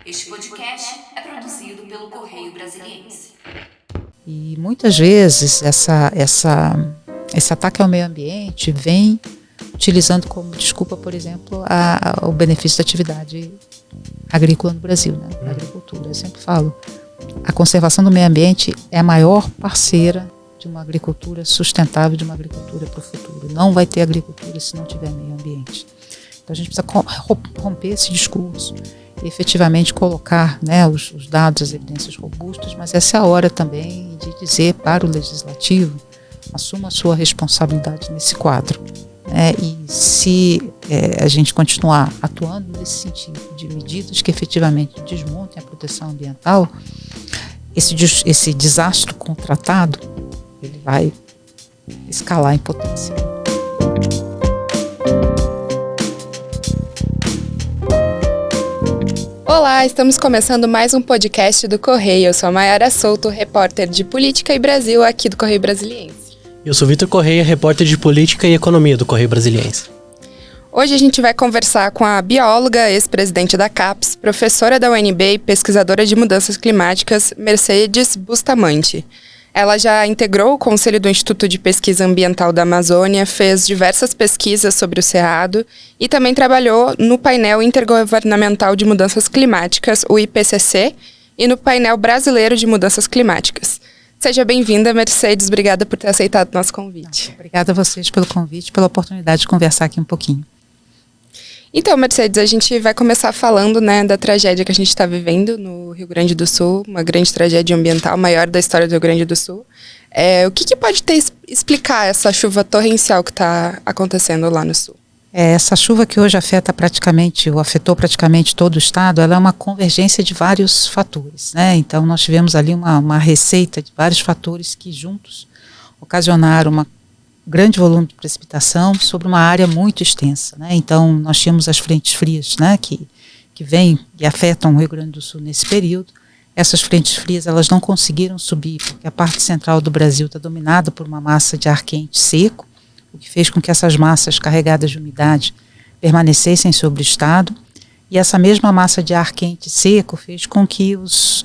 Este podcast é produzido pelo Correio Brasiliense. E muitas vezes esse ataque ao meio ambiente vem utilizando como desculpa, por exemplo, o benefício da atividade agrícola no Brasil, né? Da agricultura. Eu sempre falo, a conservação do meio ambiente é a maior parceira de uma agricultura sustentável, de uma agricultura para o futuro. Não vai ter agricultura se não tiver meio ambiente. Então a gente precisa romper esse discurso e efetivamente colocar, né, os dados, as evidências robustas, mas essa é a hora também de dizer para o legislativo, assuma a sua responsabilidade nesse quadro. E se a gente continuar atuando nesse sentido de medidas que efetivamente desmontem a proteção ambiental, esse desastre contratado, ele vai escalar em potência. Olá, estamos começando mais um podcast do Correio. Eu sou a Mayara Souto, repórter de Política e Brasil aqui do Correio Brasiliense. Eu sou Vitor Correia, repórter de Política e Economia do Correio Brasiliense. Hoje a gente vai conversar com a bióloga, ex-presidente da CAPES, professora da UNB e pesquisadora de mudanças climáticas, Mercedes Bustamante. Ela já integrou o Conselho do Instituto de Pesquisa Ambiental da Amazônia, fez diversas pesquisas sobre o Cerrado e também trabalhou no painel intergovernamental de mudanças climáticas, o IPCC, e no painel brasileiro de mudanças climáticas. Seja bem-vinda, Mercedes. Obrigada por ter aceitado o nosso convite. Obrigada a vocês pelo convite, pela oportunidade de conversar aqui um pouquinho. Então, Mercedes, a gente vai começar falando, né, da tragédia que a gente está vivendo no Rio Grande do Sul, uma grande tragédia ambiental, maior da história do Rio Grande do Sul. O que pode explicar essa chuva torrencial que está acontecendo lá no Sul? Essa chuva que hoje afetou praticamente todo o estado, ela é uma convergência de vários fatores, né? Então, nós tivemos ali uma receita de vários fatores que juntos ocasionaram um grande volume de precipitação sobre uma área muito extensa, né? Então, nós tínhamos as frentes frias, né, que vêm e afetam o Rio Grande do Sul nesse período. Essas frentes frias, elas não conseguiram subir, porque a parte central do Brasil está dominada por uma massa de ar quente seco, o que fez com que essas massas carregadas de umidade permanecessem sobre o estado, e essa mesma massa de ar quente seco fez com que os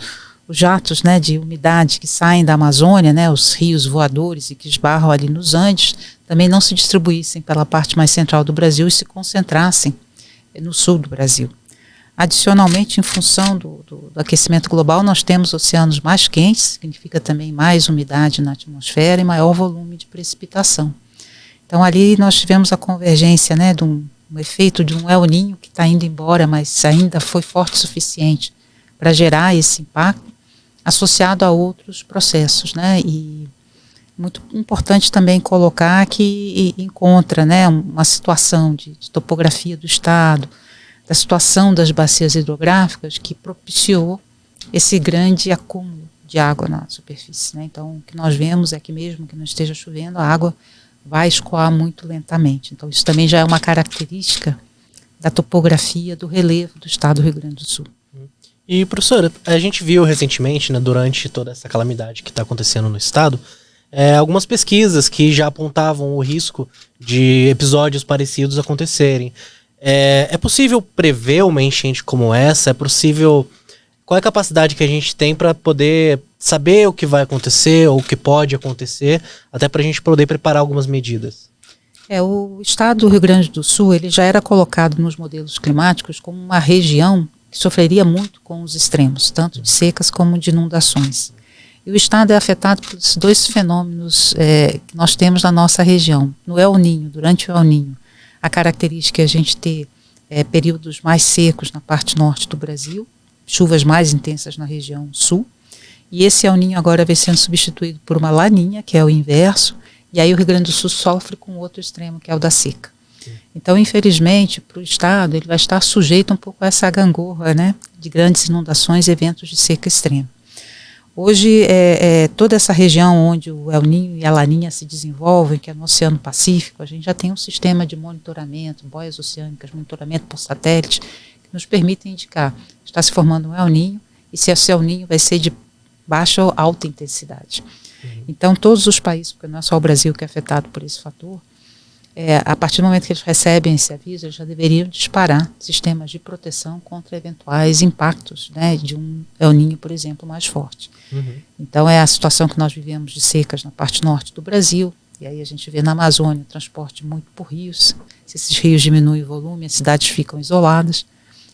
jatos, né, de umidade que saem da Amazônia, né, os rios voadores e que esbarram ali nos Andes, também não se distribuíssem pela parte mais central do Brasil e se concentrassem no sul do Brasil. Adicionalmente, em função do aquecimento global, nós temos oceanos mais quentes, significa também mais umidade na atmosfera e maior volume de precipitação. Então, ali nós tivemos a convergência, né, de um efeito de um El Niño que está indo embora, mas ainda foi forte o suficiente para gerar esse impacto, associado a outros processos, né, e muito importante também colocar que encontra, né, uma situação de topografia do estado, da situação das bacias hidrográficas que propiciou esse grande acúmulo de água na superfície, né. Então, o que nós vemos é que mesmo que não esteja chovendo, a água vai escoar muito lentamente. Então, isso também já é uma característica da topografia, do relevo do estado do Rio Grande do Sul. E, professora, a gente viu recentemente, né, durante toda essa calamidade que está acontecendo no estado, algumas pesquisas que já apontavam o risco de episódios parecidos acontecerem. É possível prever uma enchente como essa? É possível... Qual é a capacidade que a gente tem para poder saber o que vai acontecer ou o que pode acontecer, até para a gente poder preparar algumas medidas? O estado do Rio Grande do Sul, ele já era colocado nos modelos climáticos como uma região que sofreria muito com os extremos, tanto de secas como de inundações. E o estado é afetado por esses dois fenômenos que nós temos na nossa região. No El Niño, durante o El Niño, a característica é a gente ter períodos mais secos na parte norte do Brasil, chuvas mais intensas na região sul, e esse El Niño agora vem sendo substituído por uma Laninha, que é o inverso, e aí o Rio Grande do Sul sofre com o outro extremo, que é o da seca. Então, infelizmente, para o estado, ele vai estar sujeito um pouco a essa gangorra, né, de grandes inundações e eventos de seca extrema. Hoje, toda essa região onde o El Niño e a Laninha se desenvolvem, que é no Oceano Pacífico, a gente já tem um sistema de monitoramento, boias oceânicas, monitoramento por satélite, que nos permitem indicar se está se formando um El Niño e se esse El Niño vai ser de baixa ou alta intensidade. Então, todos os países, porque não é só o Brasil que é afetado por esse fator, a partir do momento que eles recebem esse aviso, eles já deveriam disparar sistemas de proteção contra eventuais impactos, né, de um El Niño, por exemplo, mais forte. Então é a situação que nós vivemos de secas na parte norte do Brasil, e aí a gente vê na Amazônia o transporte muito por rios. Se esses rios diminuem o volume, as cidades ficam isoladas.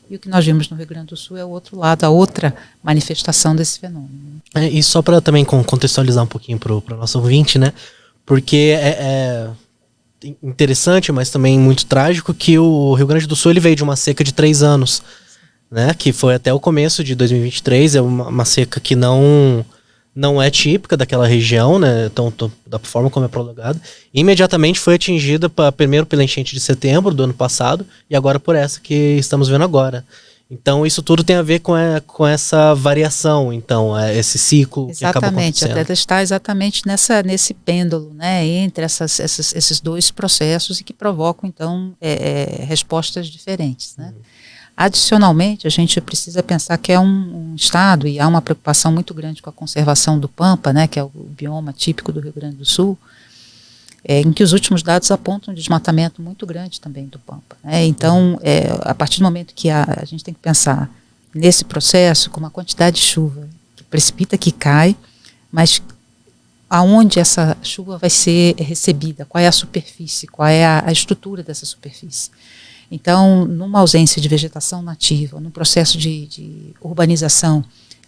E o que nós vimos no Rio Grande do Sul é o outro lado, a outra manifestação desse fenômeno. E só para também contextualizar um pouquinho para o nosso ouvinte, né? Porque é interessante, mas também muito trágico, que o Rio Grande do Sul ele veio de uma seca de 3 anos, né? Que foi até o começo de 2023, é uma seca que não é típica daquela região, né? Então, da forma como é prolongada. Imediatamente foi atingida primeiro pela enchente de setembro do ano passado e agora por essa que estamos vendo agora. Então, isso tudo tem a ver com essa variação, então, esse ciclo que acaba acontecendo. Exatamente, até está exatamente nesse pêndulo, né, entre esses dois processos e que provocam, então, respostas diferentes, né. Adicionalmente, a gente precisa pensar que é um estado, e há uma preocupação muito grande com a conservação do Pampa, né, que é o bioma típico do Rio Grande do Sul, em que os últimos dados apontam um desmatamento muito grande também do Pampa, né? Então, a partir do momento que a gente tem que pensar nesse processo com uma quantidade de chuva que precipita, que cai, mas aonde essa chuva vai ser recebida, qual é a superfície, qual é a estrutura dessa superfície. Então, numa ausência de vegetação nativa, num processo de urbanização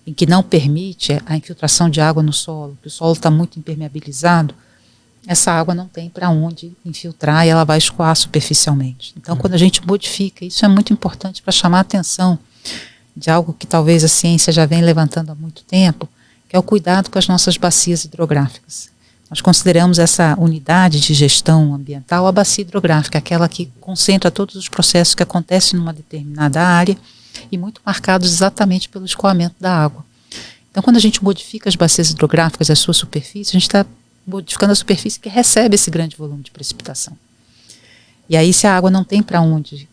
em que não permite a infiltração de água no solo, que o solo está muito impermeabilizado, essa água não tem para onde infiltrar e ela vai escoar superficialmente. Então, quando a gente modifica, isso é muito importante para chamar a atenção de algo que talvez a ciência já vem levantando há muito tempo, que é o cuidado com as nossas bacias hidrográficas. Nós consideramos essa unidade de gestão ambiental a bacia hidrográfica, aquela que concentra todos os processos que acontecem numa determinada área e muito marcados exatamente pelo escoamento da água. Então, quando a gente modifica as bacias hidrográficas, a sua superfície, a gente está modificando a superfície que recebe esse grande volume de precipitação. E aí, se a água não tem para onde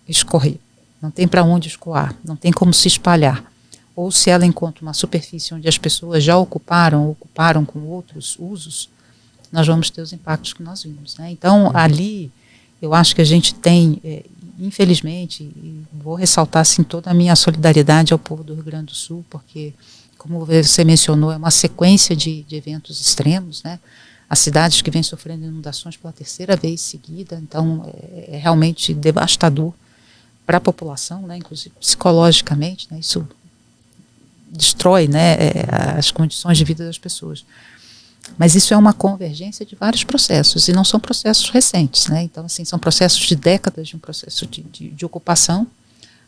escorrer, não tem para onde escoar, não tem como se espalhar, ou se ela encontra uma superfície onde as pessoas já ocuparam com outros usos, nós vamos ter os impactos que nós vimos, né? Então, ali, eu acho que a gente tem, infelizmente, e vou ressaltar assim, toda a minha solidariedade ao povo do Rio Grande do Sul, porque, como você mencionou, é uma sequência de eventos extremos, né? As cidades que vêm sofrendo inundações pela 3ª vez seguida, então é realmente devastador para a população, né? Inclusive psicologicamente, né? Isso destrói, né, as condições de vida das pessoas. Mas isso é uma convergência de vários processos, e não são processos recentes, né? Então, assim, são processos de décadas de um processo de ocupação,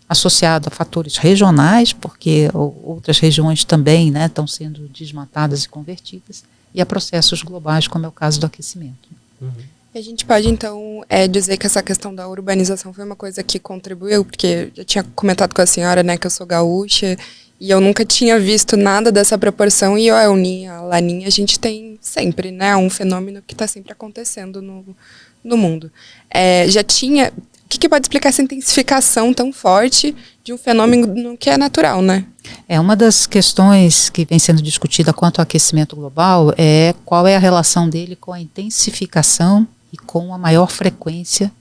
associado a fatores regionais, porque outras regiões também, né, estão sendo desmatadas e convertidas, e a processos globais, como é o caso do aquecimento. A gente pode, então, dizer que essa questão da urbanização foi uma coisa que contribuiu, porque eu tinha comentado com a senhora, né, que eu sou gaúcha, e eu nunca tinha visto nada dessa proporção, e o El Niño, a Laninha, a gente tem sempre, né, um fenômeno que está sempre acontecendo no mundo. O que pode explicar essa intensificação tão forte de um fenômeno que é natural, né? Uma das questões que vem sendo discutida quanto ao aquecimento global é qual é a relação dele com a intensificação e com a maior frequência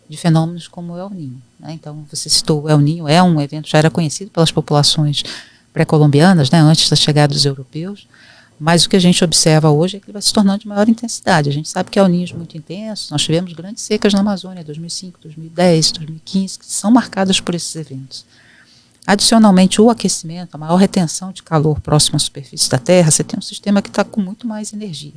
de fenômenos como o El Niño, né? Então, você citou o El Niño, é um evento que já era conhecido pelas populações pré-colombianas, né, antes da chegada dos europeus, mas o que a gente observa hoje é que ele vai se tornando de maior intensidade. A gente sabe que El Niños muito intensos, nós tivemos grandes secas na Amazônia, 2005, 2010, 2015, que são marcadas por esses eventos. Adicionalmente, o aquecimento, a maior retenção de calor próximo à superfície da Terra, você tem um sistema que está com muito mais energia.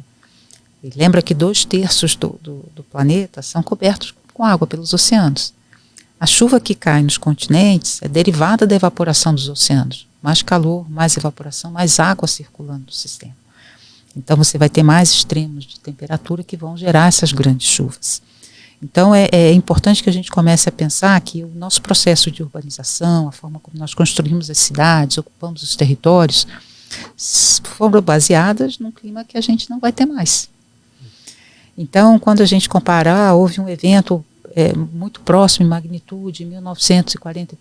E lembra que 2/3 do planeta são cobertos com água pelos oceanos. A chuva que cai nos continentes é derivada da evaporação dos oceanos. Mais calor, mais evaporação, mais água circulando no sistema. Então você vai ter mais extremos de temperatura que vão gerar essas grandes chuvas. Então é importante que a gente comece a pensar que o nosso processo de urbanização, a forma como nós construímos as cidades, ocupamos os territórios, foram baseadas num clima que a gente não vai ter mais. Então, quando a gente compara, houve um evento muito próximo em magnitude, em 1940,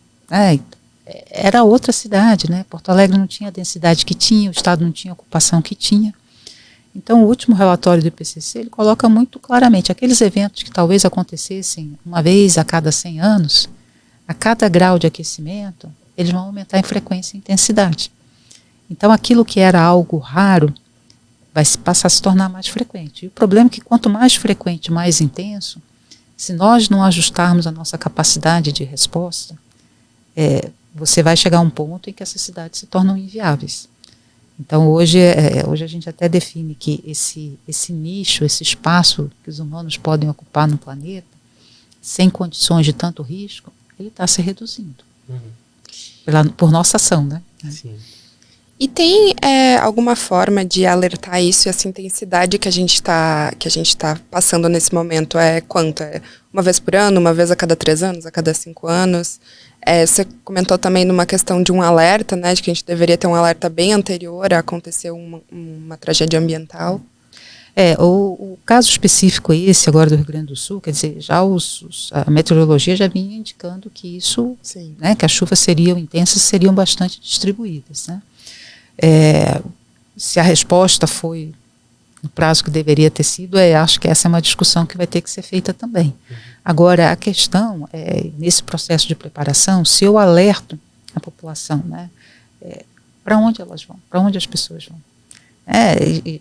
era outra cidade, né? Porto Alegre não tinha a densidade que tinha, o estado não tinha a ocupação que tinha. Então, o último relatório do IPCC, ele coloca muito claramente, aqueles eventos que talvez acontecessem uma vez a cada 100 anos, a cada grau de aquecimento, eles vão aumentar em frequência e intensidade. Então, aquilo que era algo raro, vai passar a se tornar mais frequente. E o problema é que quanto mais frequente, mais intenso, se nós não ajustarmos a nossa capacidade de resposta, você vai chegar a um ponto em que essas cidades se tornam inviáveis. Então, hoje a gente até define que esse nicho, esse espaço que os humanos podem ocupar no planeta, sem condições de tanto risco, ele está se reduzindo. Por nossa ação, né? Sim. E tem alguma forma de alertar isso e essa intensidade que a gente tá passando nesse momento? Quanto? Uma vez por ano, uma vez a cada 3 anos, a cada 5 anos? Você comentou também numa questão de um alerta, né? De que a gente deveria ter um alerta bem anterior a acontecer uma tragédia ambiental. O caso específico esse agora do Rio Grande do Sul, quer dizer, já a meteorologia já vinha indicando que isso, né, que as chuvas seriam intensas, seriam bastante distribuídas, né? Se a resposta foi no prazo que deveria ter sido, acho que essa é uma discussão que vai ter que ser feita também. Agora, a questão nesse processo de preparação, se eu alerto a população, né, para onde elas vão, para onde as pessoas vão.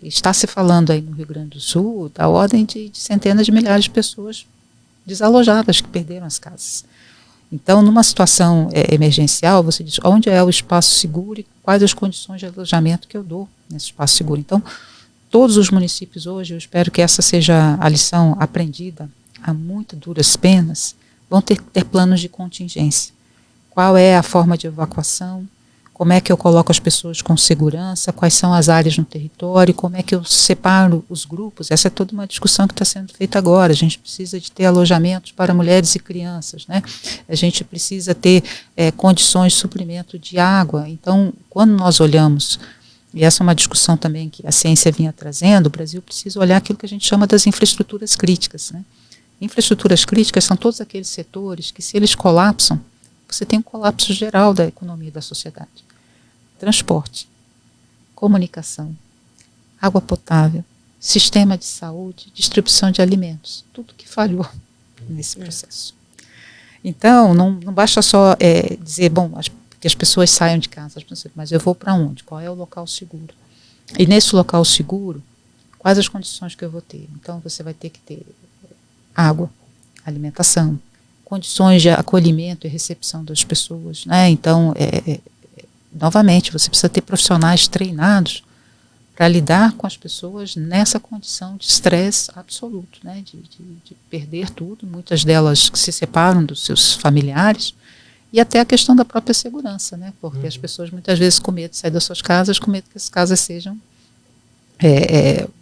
Está se falando aí no Rio Grande do Sul da ordem de centenas de milhares de pessoas desalojadas que perderam as casas. Então, numa situação emergencial, você diz onde é o espaço seguro e quais as condições de alojamento que eu dou nesse espaço seguro. Então, todos os municípios hoje, eu espero que essa seja a lição aprendida a muito duras penas, vão ter que ter planos de contingência. Qual é a forma de evacuação? Como é que eu coloco as pessoas com segurança? Quais são as áreas no território? Como é que eu separo os grupos? Essa é toda uma discussão que está sendo feita agora. A gente precisa de ter alojamentos para mulheres e crianças, né? A gente precisa ter condições de suprimento de água. Então, quando nós olhamos, e essa é uma discussão também que a ciência vinha trazendo, o Brasil precisa olhar aquilo que a gente chama das infraestruturas críticas, né? Infraestruturas críticas são todos aqueles setores que, se eles colapsam, você tem um colapso geral da economia e da sociedade. Transporte, comunicação, água potável, sistema de saúde, distribuição de alimentos, tudo que falhou nesse processo. Então, não basta só dizer, que as pessoas saiam de casa, mas eu vou para onde? Qual é o local seguro? E nesse local seguro, quais as condições que eu vou ter? Então, você vai ter que ter água, alimentação, condições de acolhimento e recepção das pessoas, né? Então, novamente, você precisa ter profissionais treinados para lidar com as pessoas nessa condição de estresse absoluto, né? De perder tudo, muitas delas que se separam dos seus familiares, e até a questão da própria segurança, né? Porque as pessoas muitas vezes com medo de sair das suas casas, com medo que as casas sejam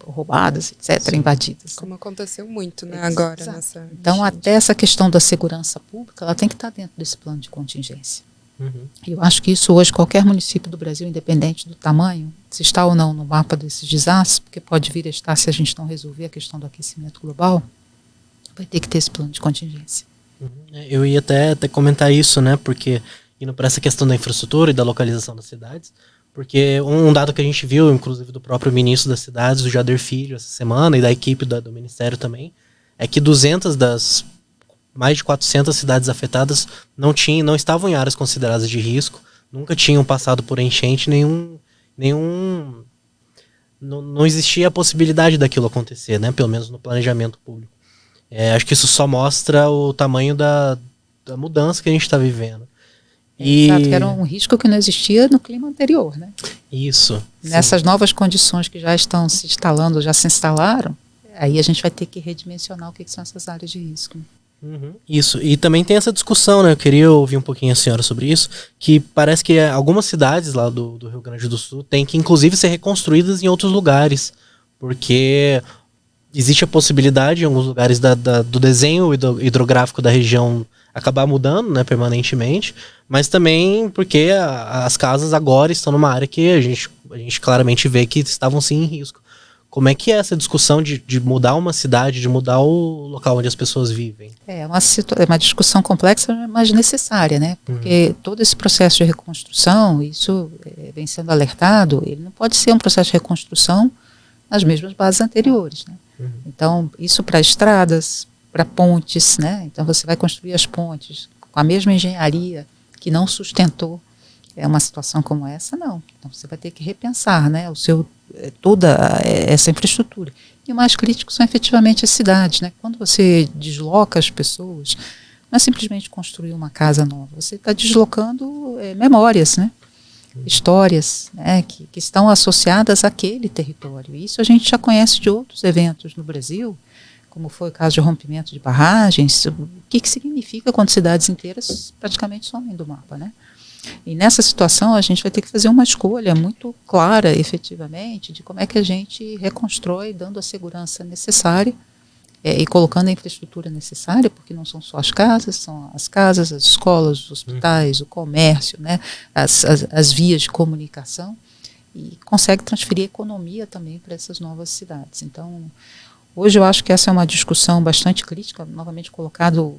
roubadas, etc., Sim. Invadidas. Como aconteceu muito, né, agora. Nessa então, até essa questão da segurança pública, ela tem que estar dentro desse plano de contingência. Eu acho que isso hoje, qualquer município do Brasil, independente do tamanho, se está ou não no mapa desses desastres, porque pode vir a estar se a gente não resolver a questão do aquecimento global, vai ter que ter esse plano de contingência. Eu ia até comentar isso, né, porque indo para essa questão da infraestrutura e da localização das cidades, porque um dado que a gente viu, inclusive do próprio ministro das cidades, do Jader Filho, essa semana, e da equipe do Ministério também, é que 200 das mais de 400 cidades afetadas não estavam em áreas consideradas de risco, nunca tinham passado por enchente, não existia a possibilidade daquilo acontecer, né, pelo menos no planejamento público. Acho que isso só mostra o tamanho da mudança que a gente está vivendo. Exato, que era um risco que não existia no clima anterior, né? Isso. Nessas novas condições que já estão se instalando, já se instalaram, aí a gente vai ter que redimensionar o que são essas áreas de risco. Isso, e também tem essa discussão, né? Eu queria ouvir um pouquinho a senhora sobre isso, que parece que algumas cidades lá do Rio Grande do Sul têm que inclusive ser reconstruídas em outros lugares, porque existe a possibilidade em alguns lugares do desenho hidrográfico da região acabar mudando, né, permanentemente, mas também porque as casas agora estão numa área que a gente claramente vê que estavam sim em risco. Como é que é essa discussão de mudar uma cidade, de mudar o local onde as pessoas vivem? É uma discussão complexa, mas necessária, né? Porque todo esse processo de reconstrução, isso vem sendo alertado, ele não pode ser um processo de reconstrução nas mesmas bases anteriores, né? Então, isso para estradas, para pontes, né? Então, você vai construir as pontes com a mesma engenharia que não sustentou uma situação como essa, não. Então, você vai ter que repensar, né, toda essa infraestrutura. E o mais crítico são efetivamente as cidades, né? Quando você desloca as pessoas, não é simplesmente construir uma casa nova, você está deslocando memórias, né? Histórias, né, que estão associadas àquele território. Isso a gente já conhece de outros eventos no Brasil, como foi o caso de rompimento de barragens. O que significa quando cidades inteiras praticamente somem do mapa, né? E nessa situação a gente vai ter que fazer uma escolha muito clara, efetivamente, de como é que a gente reconstrói, dando a segurança necessária e colocando a infraestrutura necessária, porque não são só as casas, são as casas, as escolas, os hospitais, o comércio, né, as vias de comunicação, e consegue transferir economia também para essas novas cidades. Então, hoje eu acho que essa é uma discussão bastante crítica, novamente colocado,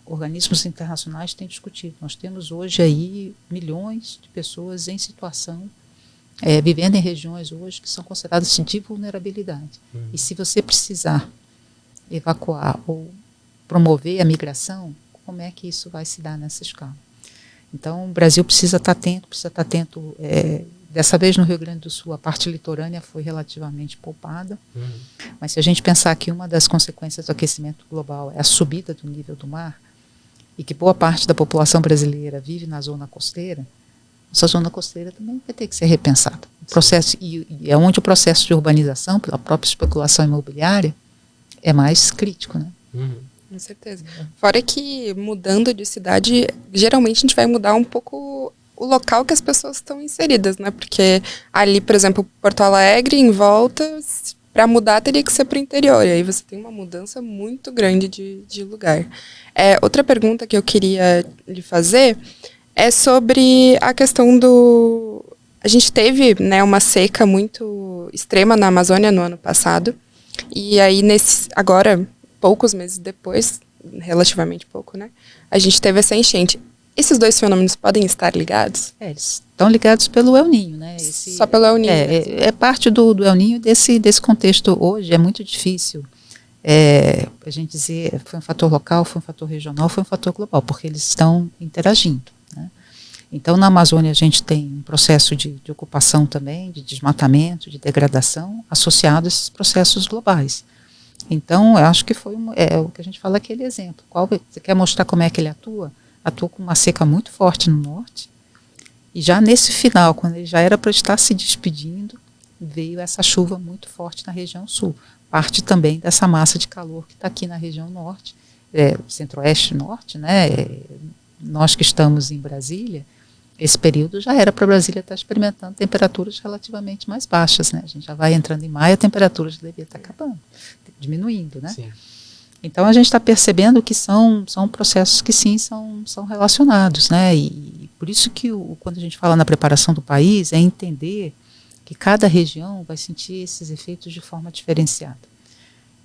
organismos internacionais têm discutido. Nós temos hoje aí milhões de pessoas em situação, vivendo em regiões hoje que são consideradas de vulnerabilidade. E se você precisar evacuar ou promover a migração, como é que isso vai se dar nessa escala? Então, o Brasil precisa estar atento, dessa vez no Rio Grande do Sul, a parte litorânea foi relativamente poupada, mas se a gente pensar que uma das consequências do aquecimento global é a subida do nível do mar, e que boa parte da população brasileira vive na zona costeira, essa zona costeira também vai ter que ser repensada. O processo, e é onde o processo de urbanização, pela própria especulação imobiliária, é mais crítico, né? Com certeza. Fora que, mudando de cidade, geralmente a gente vai mudar um pouco o local que as pessoas estão inseridas, né? Porque ali, por exemplo, Porto Alegre, em volta, para mudar teria que ser para o interior. E aí você tem uma mudança muito grande de lugar. Outra pergunta que eu queria lhe fazer é sobre a questão do... A gente teve, né, uma seca muito extrema na Amazônia no ano passado. E aí, agora, poucos meses depois, relativamente pouco, né? A gente teve essa enchente. Esses dois fenômenos podem estar ligados? Eles estão ligados pelo El Niño, né? Só pelo El Niño. É parte do El Niño desse contexto hoje. É muito difícil a gente dizer foi um fator local, foi um fator regional, foi um fator global, porque eles estão interagindo, né? Então, na Amazônia, a gente tem um processo de ocupação também, de desmatamento, de degradação, associado a esses processos globais. Então, eu acho que foi o que a gente fala, aquele exemplo. Você quer mostrar como é que ele atua? Atua com uma seca muito forte no norte, e já nesse final, quando ele já era para estar se despedindo, veio essa chuva muito forte na região sul. Parte também dessa massa de calor que está aqui na região norte, centro-oeste norte, né? Nós que estamos em Brasília, esse período já era para Brasília estar experimentando temperaturas relativamente mais baixas, né? A gente já vai entrando em maio, a temperatura já devia estar acabando, diminuindo, né? Sim. Então, a gente está percebendo que são processos que, sim, são relacionados, né? E por isso que, quando a gente fala na preparação do país, é entender que cada região vai sentir esses efeitos de forma diferenciada.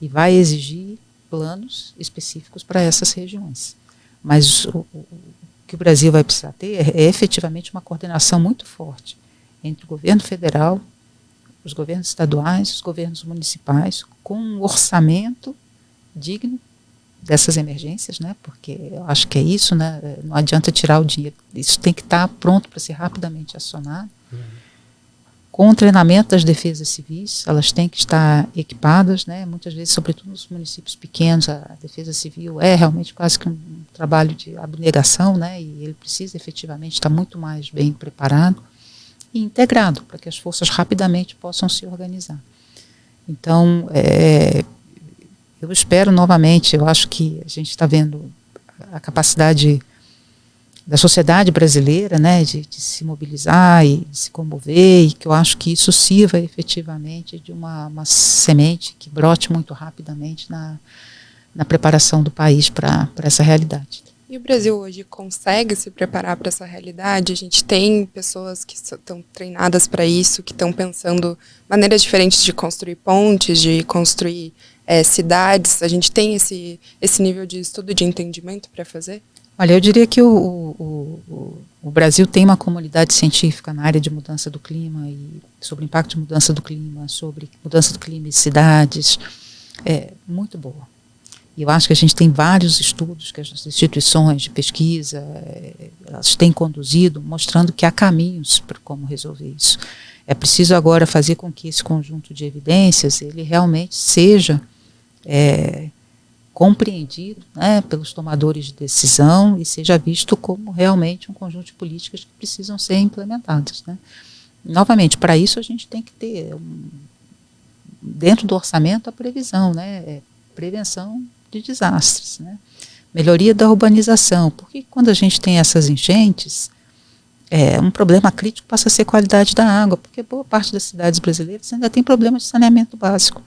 E vai exigir planos específicos para essas regiões. Mas o que o Brasil vai precisar ter é efetivamente uma coordenação muito forte entre o governo federal, os governos estaduais, os governos municipais, com um orçamento digno dessas emergências, né? Porque eu acho que é isso, né? Não adianta tirar o dinheiro, isso tem que estar pronto para ser rapidamente acionado. Com o treinamento das defesas civis, elas têm que estar equipadas, né? Muitas vezes, sobretudo nos municípios pequenos, a defesa civil é realmente quase que um trabalho de abnegação, né? E ele precisa efetivamente estar muito mais bem preparado e integrado, para que as forças rapidamente possam se organizar. Então, eu espero novamente, eu acho que a gente está vendo a capacidade da sociedade brasileira, né, de se mobilizar e de se comover, e que eu acho que isso sirva efetivamente de uma semente que brote muito rapidamente na preparação do país para essa realidade. E o Brasil hoje consegue se preparar para essa realidade? A gente tem pessoas que estão treinadas para isso, que estão pensando maneiras diferentes de construir pontes, de construir cidades. A gente tem esse nível de estudo, de entendimento para fazer? Olha, eu diria que o Brasil tem uma comunidade científica na área de mudança do clima e sobre o impacto de mudança do clima, sobre mudança do clima em cidades, muito boa. E eu acho que a gente tem vários estudos que as instituições de pesquisa elas têm conduzido, mostrando que há caminhos para como resolver isso. É preciso agora fazer com que esse conjunto de evidências ele realmente seja compreendido, né, pelos tomadores de decisão e seja visto como realmente um conjunto de políticas que precisam ser implementadas, né. Novamente, para isso a gente tem que ter dentro do orçamento a previsão, né, prevenção de desastres, né, melhoria da urbanização, porque quando a gente tem essas enchentes, um problema crítico passa a ser a qualidade da água, porque boa parte das cidades brasileiras ainda tem problemas de saneamento básico.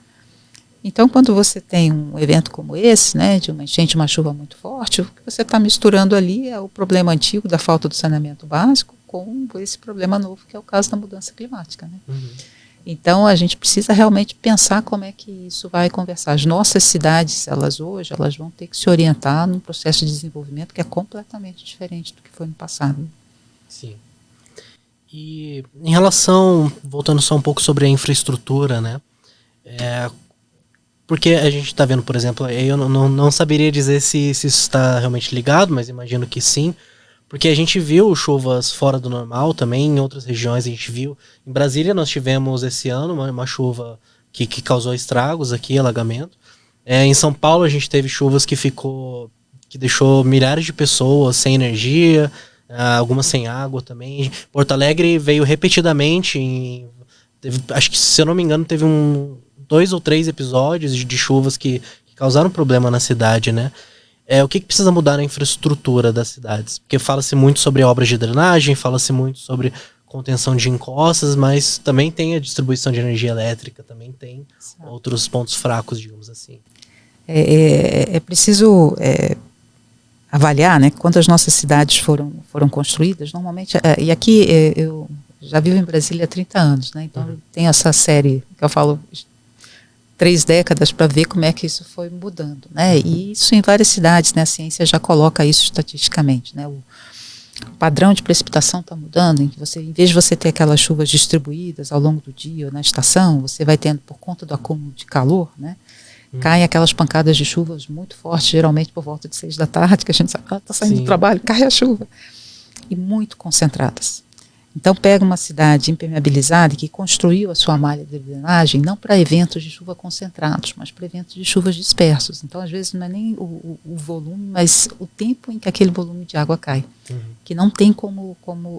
Então, quando você tem um evento como esse, né, de uma enchente, uma chuva muito forte, o que você está misturando ali é o problema antigo da falta do saneamento básico com esse problema novo, que é o caso da mudança climática, né? Uhum. Então, a gente precisa realmente pensar como é que isso vai conversar. As nossas cidades, elas vão ter que se orientar num processo de desenvolvimento que é completamente diferente do que foi no passado. Sim. E em relação, voltando só um pouco sobre a infraestrutura, né? Porque a gente está vendo, por exemplo, eu não saberia dizer se isso está realmente ligado, mas imagino que sim, porque a gente viu chuvas fora do normal também, em outras regiões a gente viu. Em Brasília nós tivemos esse ano uma chuva que causou estragos aqui, alagamento. Em São Paulo a gente teve chuvas que deixou milhares de pessoas sem energia, algumas sem água também. Porto Alegre veio repetidamente, acho que, se eu não me engano, teve 2 ou 3 episódios de chuvas que causaram problema na cidade, né? O que precisa mudar na infraestrutura das cidades? Porque fala-se muito sobre obras de drenagem, fala-se muito sobre contenção de encostas, mas também tem a distribuição de energia elétrica, também tem outros pontos fracos, digamos assim. É preciso avaliar, né, quando as nossas cidades foram construídas, normalmente, e aqui eu já vivo em Brasília há 30 anos, né, então tem essa série que eu falo 3 décadas para ver como é que isso foi mudando, né? E isso em várias cidades, né? A ciência já coloca isso estatisticamente, né? O padrão de precipitação está mudando, em vez de você ter aquelas chuvas distribuídas ao longo do dia ou na estação, você vai tendo, por conta do acúmulo de calor, né? Caem aquelas pancadas de chuvas muito fortes, geralmente por volta de 6 da tarde, que a gente sabe, está saindo do trabalho, cai a chuva. E muito concentradas. Então, pega uma cidade impermeabilizada que construiu a sua malha de drenagem não para eventos de chuva concentrados, mas para eventos de chuvas dispersos. Então, às vezes, não é nem o volume, mas o tempo em que aquele volume de água cai, que não tem como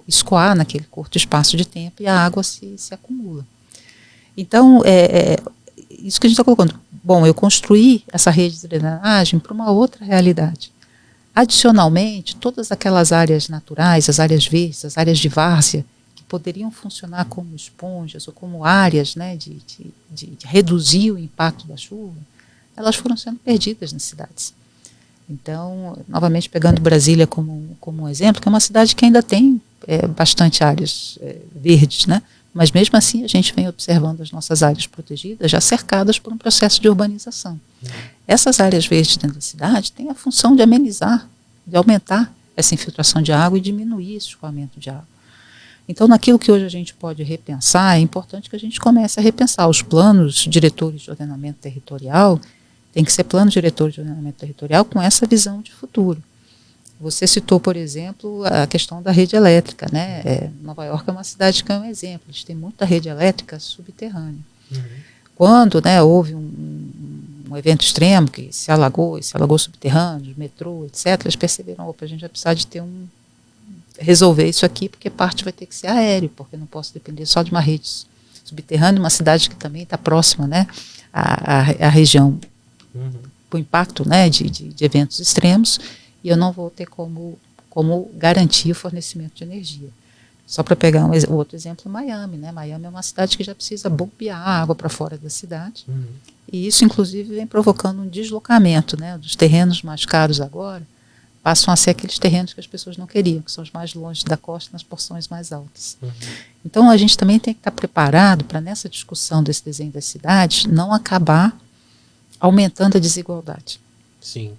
escoar naquele curto espaço de tempo e a água se acumula. Então, isso que a gente está colocando. Bom, eu construí essa rede de drenagem para uma outra realidade. Adicionalmente, todas aquelas áreas naturais, as áreas verdes, as áreas de várzea, que poderiam funcionar como esponjas ou como áreas, né, de reduzir o impacto da chuva, elas foram sendo perdidas nas cidades. Então, novamente pegando Brasília como um exemplo, que é uma cidade que ainda tem bastante áreas verdes, né? Mas mesmo assim a gente vem observando as nossas áreas protegidas já cercadas por um processo de urbanização. Essas áreas verdes dentro da cidade têm a função de amenizar, de aumentar essa infiltração de água e diminuir esse escoamento de água. Então, naquilo que hoje a gente pode repensar, é importante que a gente comece a repensar os planos diretores de ordenamento territorial. Tem que ser plano diretor de ordenamento territorial com essa visão de futuro. Você citou, por exemplo, a questão da rede elétrica, né? Nova York é uma cidade que é um exemplo. Eles têm muita rede elétrica subterrânea. Quando, né, houve um evento extremo que se alagou subterrâneo, metrô, etc., eles perceberam, opa, a gente vai precisar de resolver isso aqui, porque parte vai ter que ser aéreo, porque eu não posso depender só de uma rede subterrânea, uma cidade que também está próxima, né, à região, com impacto, né, de eventos extremos, e eu não vou ter como garantir o fornecimento de energia. Só para pegar um outro exemplo, Miami, né? Miami é uma cidade que já precisa bombear água para fora da cidade, e isso, inclusive, vem provocando um deslocamento, né? Dos terrenos mais caros agora passam a ser aqueles terrenos que as pessoas não queriam, que são os mais longe da costa, nas porções mais altas. Então, a gente também tem que estar preparado para, nessa discussão desse desenho das cidades, não acabar aumentando a desigualdade. Sim.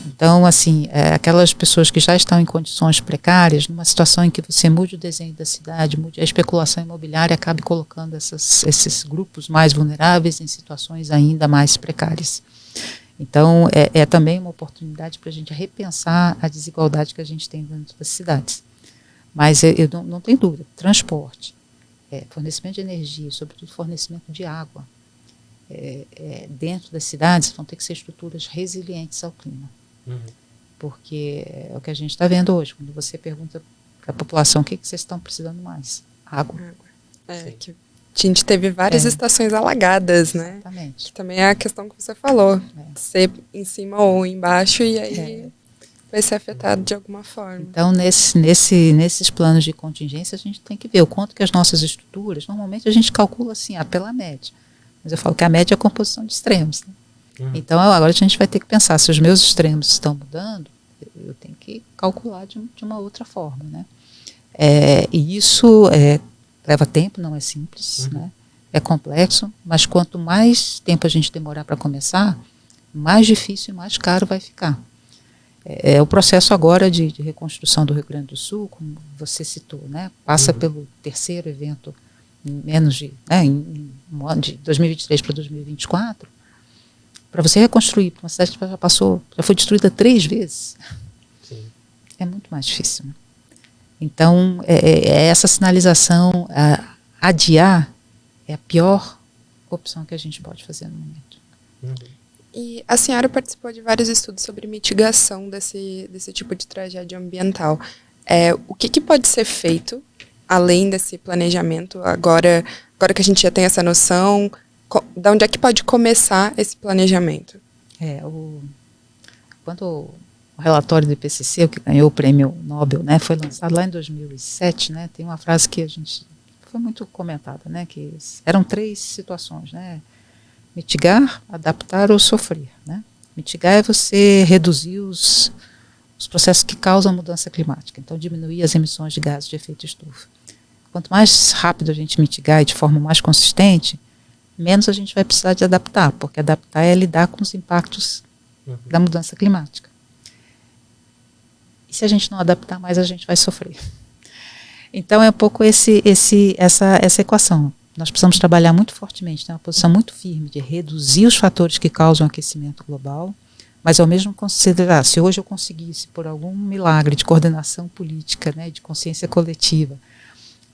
Então, assim, aquelas pessoas que já estão em condições precárias, numa situação em que você mude o desenho da cidade, mude a especulação imobiliária, acabe colocando esses grupos mais vulneráveis em situações ainda mais precárias. Então, é também uma oportunidade para a gente repensar a desigualdade que a gente tem dentro das cidades. Mas eu não tenho dúvida, transporte, fornecimento de energia, sobretudo fornecimento de água, dentro das cidades vão ter que ser estruturas resilientes ao clima. Porque é o que a gente está vendo hoje, quando você pergunta para a população o que vocês estão precisando mais? Água. Que a gente teve várias estações alagadas, né? Exatamente. Que também é a questão que você falou, ser em cima ou embaixo e aí vai ser afetado de alguma forma. Então, nesses planos de contingência, a gente tem que ver o quanto que as nossas estruturas, normalmente a gente calcula assim, pela média. Mas eu falo que a média é a composição de extremos, né? Então, agora a gente vai ter que pensar, se os meus extremos estão mudando, eu tenho que calcular de uma outra forma, né? E isso leva tempo, não é simples, né? É complexo, mas quanto mais tempo a gente demorar para começar, mais difícil e mais caro vai ficar. O processo agora de reconstrução do Rio Grande do Sul, como você citou, né? Passa pelo terceiro evento em menos de, um ano de 2023 para 2024. Para você reconstruir uma cidade que já foi destruída 3 vezes, Sim. É muito mais difícil, né? Então, essa sinalização, adiar é a pior opção que a gente pode fazer no momento. E a senhora participou de vários estudos sobre mitigação desse tipo de tragédia ambiental. O que pode ser feito, além desse planejamento, agora que a gente já tem essa noção, de onde é que pode começar esse planejamento? Quando o relatório do IPCC, que ganhou o prêmio Nobel, né, foi lançado lá em 2007, né, tem uma frase que foi muito comentada, né, que eram 3 situações, né, mitigar, adaptar ou sofrer, né. Mitigar é você reduzir os processos que causam mudança climática, então diminuir as emissões de gases de efeito estufa. Quanto mais rápido a gente mitigar e de forma mais consistente, menos a gente vai precisar de adaptar, porque adaptar é lidar com os impactos da mudança climática. E se a gente não adaptar mais, a gente vai sofrer. Então é um pouco essa equação. Nós precisamos trabalhar muito fortemente, ter uma posição muito firme de reduzir os fatores que causam aquecimento global, mas ao mesmo considerar, se hoje eu conseguisse, por algum milagre de coordenação política, né, de consciência coletiva,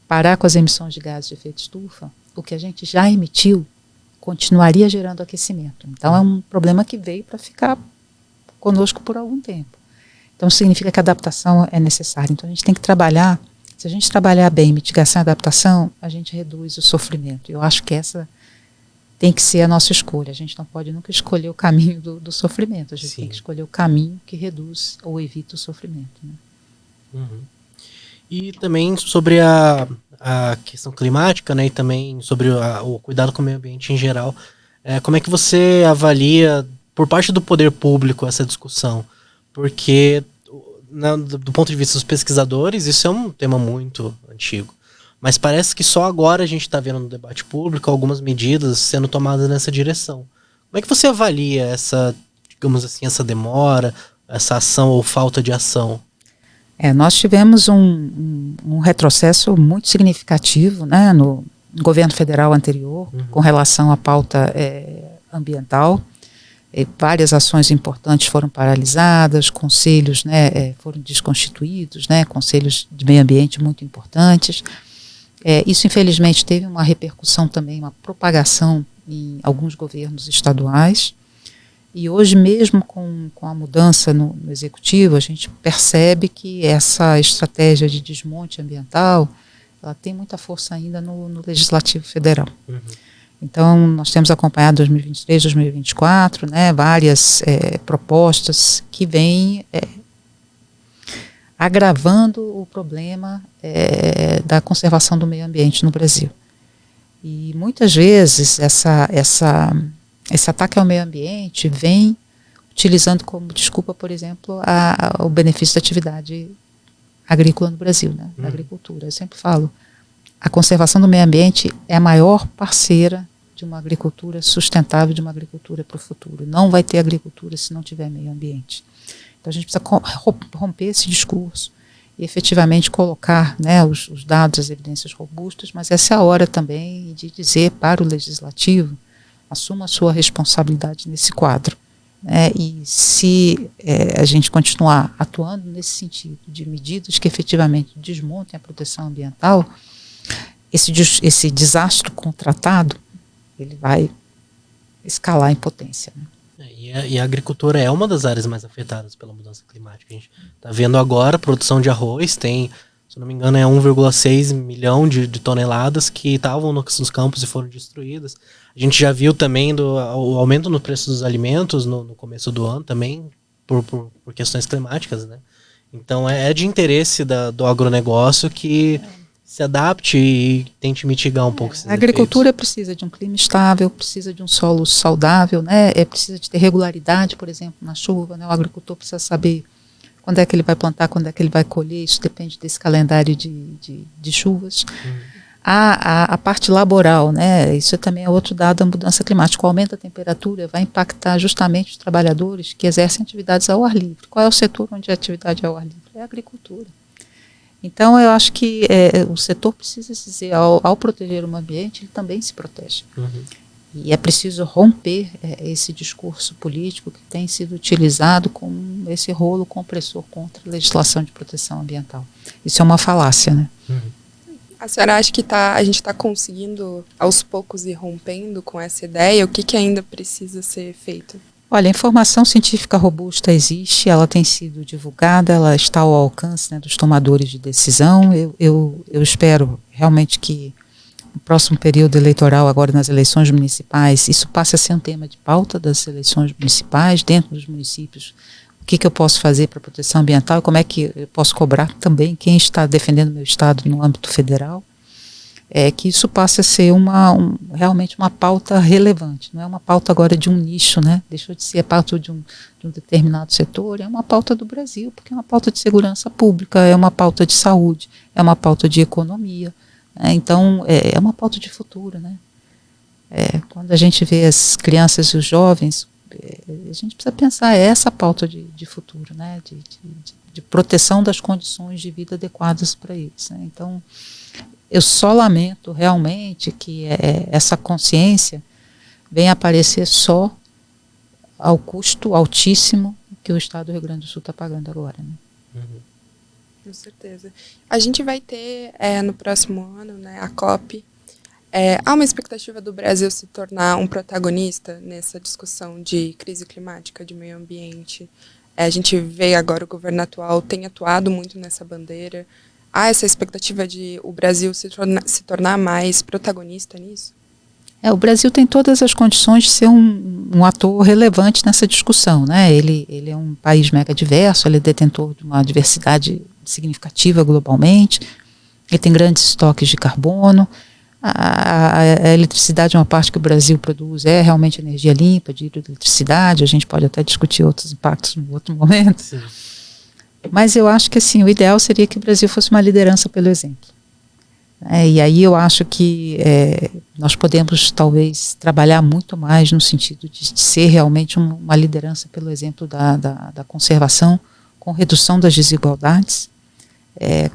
parar com as emissões de gases de efeito estufa, o que a gente já emitiu continuaria gerando aquecimento. Então é um problema que veio para ficar conosco por algum tempo. Então significa que a adaptação é necessária. Então a gente tem que trabalhar, se a gente trabalhar bem mitigação e adaptação, a gente reduz o sofrimento. Eu acho que essa tem que ser a nossa escolha. A gente não pode nunca escolher o caminho do sofrimento. A gente tem que escolher o caminho que reduz ou evita o sofrimento, né? E também sobre a questão climática, né, e também sobre o cuidado com o meio ambiente em geral, como é que você avalia, por parte do poder público, essa discussão? Porque, do ponto de vista dos pesquisadores, isso é um tema muito antigo. Mas parece que só agora a gente está vendo no debate público algumas medidas sendo tomadas nessa direção. Como é que você avalia essa, digamos assim, essa demora, essa ação ou falta de ação? Nós tivemos um retrocesso muito significativo, né, no governo federal anterior, com relação à pauta ambiental. Várias ações importantes foram paralisadas, conselhos, né, foram desconstituídos, né, conselhos de meio ambiente muito importantes. Isso, infelizmente, teve uma repercussão também, uma propagação em alguns governos estaduais. E hoje, mesmo com a mudança no executivo, a gente percebe que essa estratégia de desmonte ambiental, ela tem muita força ainda no Legislativo Federal. Então, nós temos acompanhado 2023, 2024, né, várias propostas que vêm agravando o problema da conservação do meio ambiente no Brasil. E muitas vezes esse ataque ao meio ambiente vem utilizando como desculpa, por exemplo, o benefício da atividade agrícola no Brasil, né, da agricultura. Eu sempre falo, a conservação do meio ambiente é a maior parceira de uma agricultura sustentável, de uma agricultura para o futuro. Não vai ter agricultura se não tiver meio ambiente. Então a gente precisa romper esse discurso e efetivamente colocar, né, os dados, as evidências robustas, mas essa é a hora também de dizer para o legislativo: assuma a sua responsabilidade nesse quadro. E se a gente continuar atuando nesse sentido de medidas que efetivamente desmontem a proteção ambiental, esse desastre contratado, ele vai escalar em potência, né? E a agricultura é uma das áreas mais afetadas pela mudança climática. A gente está vendo agora a produção de arroz, tem, se não me engano, 1,6 milhão de toneladas que estavam nos campos e foram destruídas. A gente já viu também o aumento no preço dos alimentos no começo do ano também, por questões climáticas, né? Então é de interesse do agronegócio que se adapte e tente mitigar um pouco esses efeitos. A agricultura efeitos. Precisa de um clima estável, precisa de um solo saudável, né? Precisa de ter regularidade, por exemplo, na chuva, né? O agricultor precisa saber quando é que ele vai plantar, quando é que ele vai colher. Isso depende desse calendário de chuvas. A parte laboral, né? Isso também é outro dado da mudança climática. O aumento da temperatura vai impactar justamente os trabalhadores que exercem atividades ao ar livre. Qual é o setor onde a atividade é ao ar livre? É a agricultura. Então, eu acho que o setor precisa se dizer, ao proteger o meio ambiente, ele também se protege. E é preciso romper esse discurso político que tem sido utilizado como esse rolo compressor contra a legislação de proteção ambiental. Isso é uma falácia, né? A senhora acha que a gente está conseguindo, aos poucos, ir rompendo com essa ideia? O que ainda precisa ser feito? Olha, a informação científica robusta existe, ela tem sido divulgada, ela está ao alcance, né, dos tomadores de decisão. Eu espero realmente que no próximo período eleitoral, agora nas eleições municipais, isso passe a ser um tema de pauta das eleições municipais, dentro dos municípios. O que eu posso fazer para a proteção ambiental e como é que eu posso cobrar também quem está defendendo o meu estado no âmbito federal. Que isso passe a ser realmente uma pauta relevante, não é uma pauta agora de um nicho, né? Deixou de ser a pauta de um determinado setor, é uma pauta do Brasil, porque é uma pauta de segurança pública, é uma pauta de saúde, é uma pauta de economia, né? Então é uma pauta de futuro, né? Quando a gente vê as crianças e os jovens, a gente precisa pensar essa pauta de futuro, né? De proteção das condições de vida adequadas para eles, né? Então, eu só lamento realmente que essa consciência venha aparecer só ao custo altíssimo que o Estado do Rio Grande do Sul está pagando agora, né? Com certeza. A gente vai ter no próximo ano, né, a COP. Há uma expectativa do Brasil se tornar um protagonista nessa discussão de crise climática, de meio ambiente. A gente vê agora o governo atual tem atuado muito nessa bandeira. Há essa expectativa de o Brasil se tornar mais protagonista nisso? O Brasil tem todas as condições de ser um ator relevante nessa discussão, né? Ele é um país mega diverso, ele é detentor de uma diversidade significativa globalmente, ele tem grandes estoques de carbono, a eletricidade é uma parte que o Brasil produz, realmente energia limpa, de hidroeletricidade, a gente pode até discutir outros impactos em outro momento. Sim. Mas eu acho que assim, o ideal seria que o Brasil fosse uma liderança pelo exemplo. E aí eu acho que nós podemos talvez trabalhar muito mais no sentido de ser realmente uma liderança pelo exemplo da conservação, com redução das desigualdades,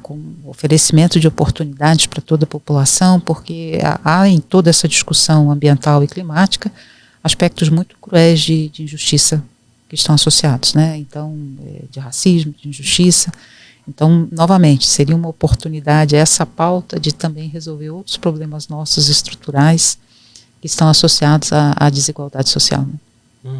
com oferecimento de oportunidades para toda a população, porque há em toda essa discussão ambiental e climática aspectos muito cruéis de injustiça que estão associados, né? Então, de racismo, de injustiça. Então, novamente, seria uma oportunidade essa pauta de também resolver outros problemas nossos estruturais que estão associados à desigualdade social, né?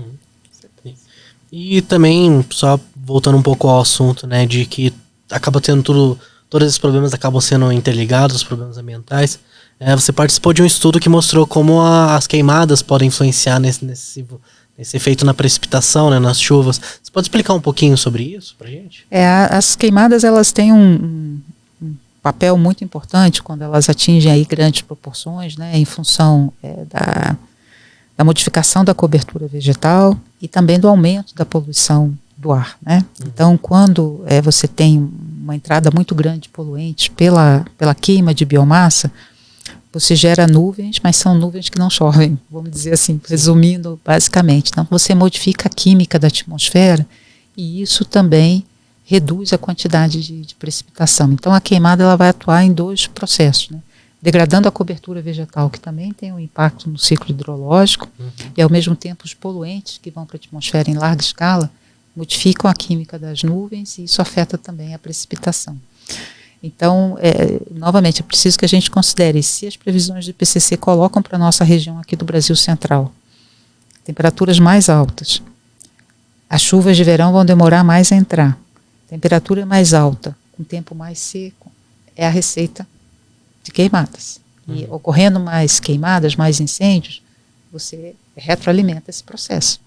E também, só voltando um pouco ao assunto, né, de que acaba tendo todos esses problemas acabam sendo interligados, os problemas ambientais. Você participou de um estudo que mostrou como as queimadas podem influenciar nesse efeito na precipitação, né, nas chuvas. Você pode explicar um pouquinho sobre isso pra gente? As queimadas, elas têm um papel muito importante quando elas atingem aí grandes proporções, né, em função da modificação da cobertura vegetal e também do aumento da poluição do ar, né? Então, quando você tem uma entrada muito grande de poluentes pela queima de biomassa, você gera nuvens, mas são nuvens que não chovem, vamos dizer assim, resumindo basicamente. Então, você modifica a química da atmosfera e isso também reduz a quantidade de precipitação. Então, a queimada ela vai atuar em 2 processos, né? Degradando a cobertura vegetal, que também tem um impacto no ciclo hidrológico, e ao mesmo tempo os poluentes que vão para a atmosfera em larga escala modificam a química das nuvens e isso afeta também a precipitação. Então, novamente, é preciso que a gente considere se as previsões do IPCC colocam para a nossa região aqui do Brasil Central temperaturas mais altas, as chuvas de verão vão demorar mais a entrar, temperatura mais alta, com tempo mais seco, é a receita de queimadas. E ocorrendo mais queimadas, mais incêndios, você retroalimenta esse processo.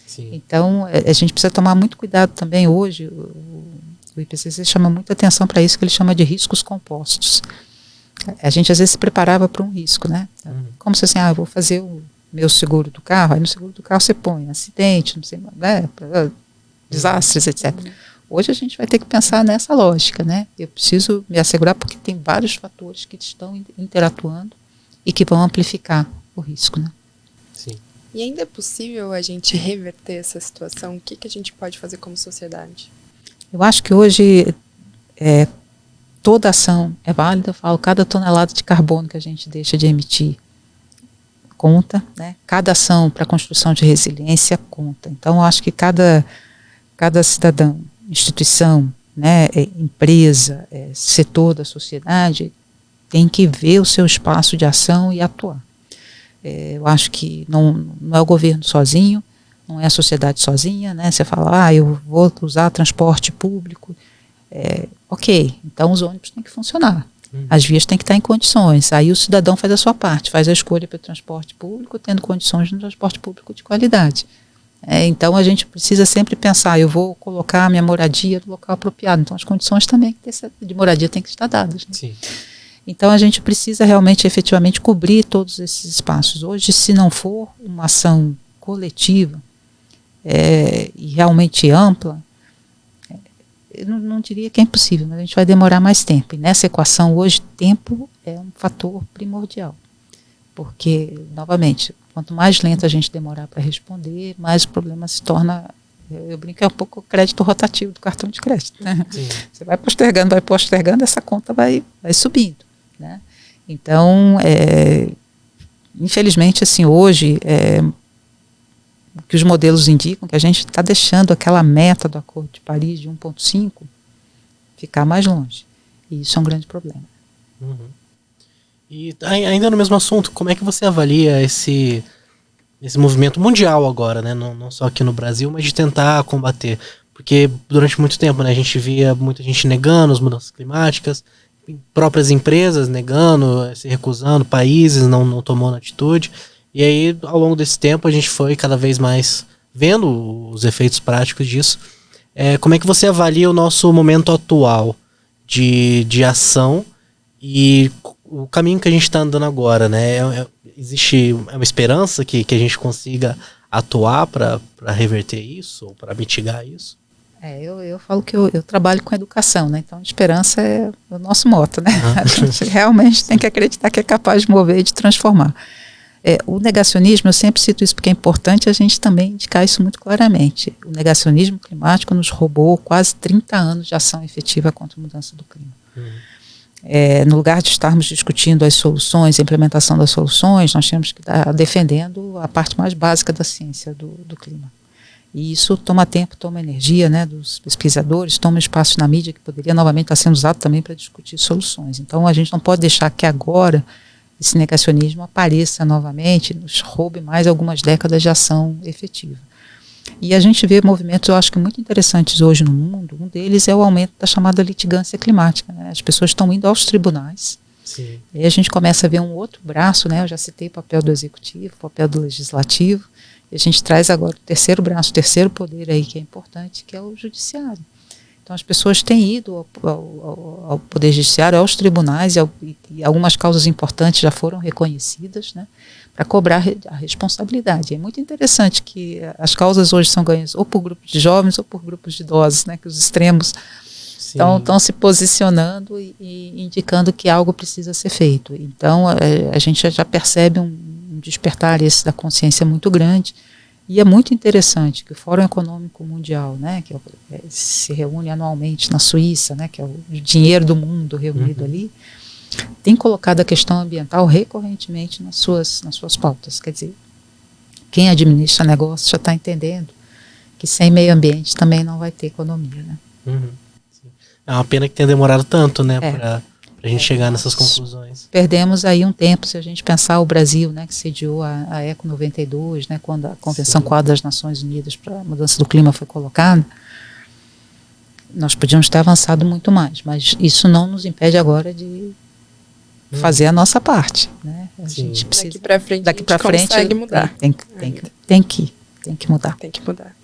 Sim. Então, a gente precisa tomar muito cuidado também hoje. O IPCC chama muita atenção para isso, que ele chama de riscos compostos. A gente às vezes se preparava para um risco, né? Como se assim, eu vou fazer o meu seguro do carro, aí no seguro do carro você põe acidente, não sei, né? Desastres, etc. Hoje a gente vai ter que pensar nessa lógica, né? Eu preciso me assegurar porque tem vários fatores que estão interatuando e que vão amplificar o risco, né? Sim. E ainda é possível a gente reverter essa situação? O que a gente pode fazer como sociedade? Eu acho que hoje toda ação é válida. Eu falo, cada tonelada de carbono que a gente deixa de emitir conta, né? Cada ação para a construção de resiliência conta. Então, eu acho que cada cidadão, instituição, né, empresa, setor da sociedade tem que ver o seu espaço de ação e atuar. Eu acho que não é o governo sozinho, não é a sociedade sozinha, né? Você fala, eu vou usar transporte público. Ok, então os ônibus têm que funcionar. As vias têm que estar em condições. Aí o cidadão faz a sua parte, faz a escolha pelo transporte público, tendo condições de um transporte público de qualidade. Então a gente precisa sempre pensar, eu vou colocar a minha moradia no local apropriado. Então as condições também de moradia têm que estar dadas, né? Sim. Então a gente precisa realmente, efetivamente, cobrir todos esses espaços. Hoje, se não for uma ação coletiva e realmente ampla, eu não diria que é impossível, mas a gente vai demorar mais tempo. E nessa equação, hoje, tempo é um fator primordial. Porque, novamente, quanto mais lento a gente demorar para responder, mais o problema se torna... Eu brinco, é um pouco o crédito rotativo do cartão de crédito, né? Você vai postergando, essa conta vai subindo, né? Então, infelizmente, assim, hoje, o que os modelos indicam, que a gente está deixando aquela meta do Acordo de Paris de 1,5 ficar mais longe. E isso é um grande problema. E ainda no mesmo assunto, como é que você avalia esse movimento mundial agora, né? Não só aqui no Brasil, mas de tentar combater? Porque durante muito tempo, né, a gente via muita gente negando as mudanças climáticas, próprias empresas negando, se recusando, países não tomando atitude. E aí, ao longo desse tempo, a gente foi cada vez mais vendo os efeitos práticos disso. Como é que você avalia o nosso momento atual de ação e o caminho que a gente está andando agora, né? Existe uma esperança que a gente consiga atuar para reverter isso ou para mitigar isso? Eu falo que eu trabalho com educação, né? Então, esperança é o nosso moto, né? A gente realmente tem que acreditar que é capaz de mover e de transformar. O negacionismo, eu sempre cito isso porque é importante a gente também indicar isso muito claramente. O negacionismo climático nos roubou quase 30 anos de ação efetiva contra a mudança do clima. No lugar de estarmos discutindo as soluções, a implementação das soluções, nós temos que estar defendendo a parte mais básica da ciência do clima. E isso toma tempo, toma energia, né, dos pesquisadores, toma espaço na mídia que poderia novamente estar sendo usado também para discutir soluções. Então a gente não pode deixar que agora esse negacionismo apareça novamente, nos roube mais algumas décadas de ação efetiva. E a gente vê movimentos, eu acho que muito interessantes hoje no mundo. Um deles é o aumento da chamada litigância climática, né? As pessoas estão indo aos tribunais. Sim. E aí a gente começa a ver um outro braço, né? Eu já citei o papel do executivo, o papel do legislativo, e a gente traz agora o terceiro braço, o terceiro poder aí que é importante, que é o judiciário. Então as pessoas têm ido ao poder judiciário, aos tribunais, e algumas causas importantes já foram reconhecidas, né, para cobrar a responsabilidade. É muito interessante que as causas hoje são ganhas ou por grupos de jovens ou por grupos de idosos, né, que os extremos estão se posicionando e indicando que algo precisa ser feito. Então, a gente já percebe um despertar esse da consciência muito grande. E é muito interessante que o Fórum Econômico Mundial, né, que se reúne anualmente na Suíça, né, que é o dinheiro do mundo reunido ali, tem colocado a questão ambiental recorrentemente nas suas pautas. Quer dizer, quem administra negócio já está entendendo que sem meio ambiente também não vai ter economia, né? É uma pena que tenha demorado tanto, né, para a gente chegar nessas conclusões. Perdemos aí um tempo, se a gente pensar o Brasil, né, que sediou a ECO 92, né, quando a Convenção Quadro das Nações Unidas para a Mudança do Clima foi colocada, nós podíamos ter avançado muito mais, mas isso não nos impede agora de fazer a nossa parte, né? A gente precisa, daqui para frente consegue mudar. Tem que mudar. Tem que mudar.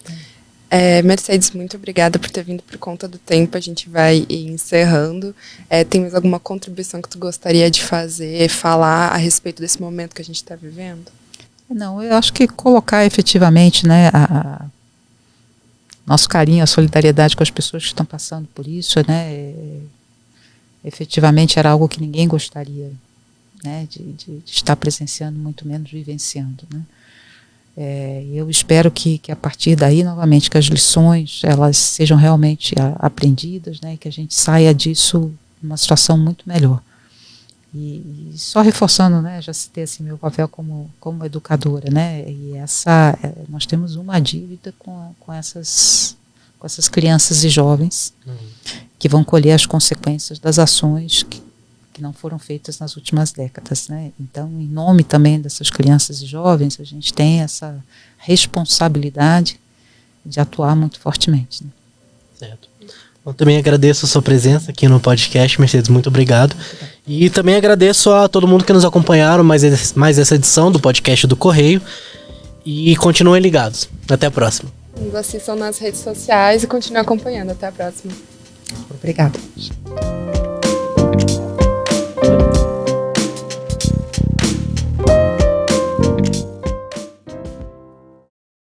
Mercedes, muito obrigada por ter vindo. Por conta do tempo, a gente vai ir encerrando. Tem mais alguma contribuição que tu gostaria de falar a respeito desse momento que a gente está vivendo? Não, eu acho que colocar efetivamente, né, nosso carinho, a solidariedade com as pessoas que estão passando por isso, né, efetivamente era algo que ninguém gostaria, né, de estar presenciando, muito menos vivenciando, né. Eu espero que a partir daí, novamente, que as lições elas sejam realmente aprendidas, né, e que a gente saia disso numa situação muito melhor. E só reforçando, né, já citei assim, meu papel como educadora, né, e nós temos uma dívida com essas crianças e jovens que vão colher as consequências das ações que não foram feitas nas últimas décadas, né? Então, em nome também dessas crianças e jovens, a gente tem essa responsabilidade de atuar muito fortemente, né? Certo. Eu também agradeço a sua presença aqui no podcast, Mercedes, muito obrigado. E também agradeço a todo mundo que nos acompanharam mais essa edição do podcast do Correio. E continuem ligados. Até a próxima. Nos assistam nas redes sociais e continuem acompanhando. Até a próxima. Obrigada.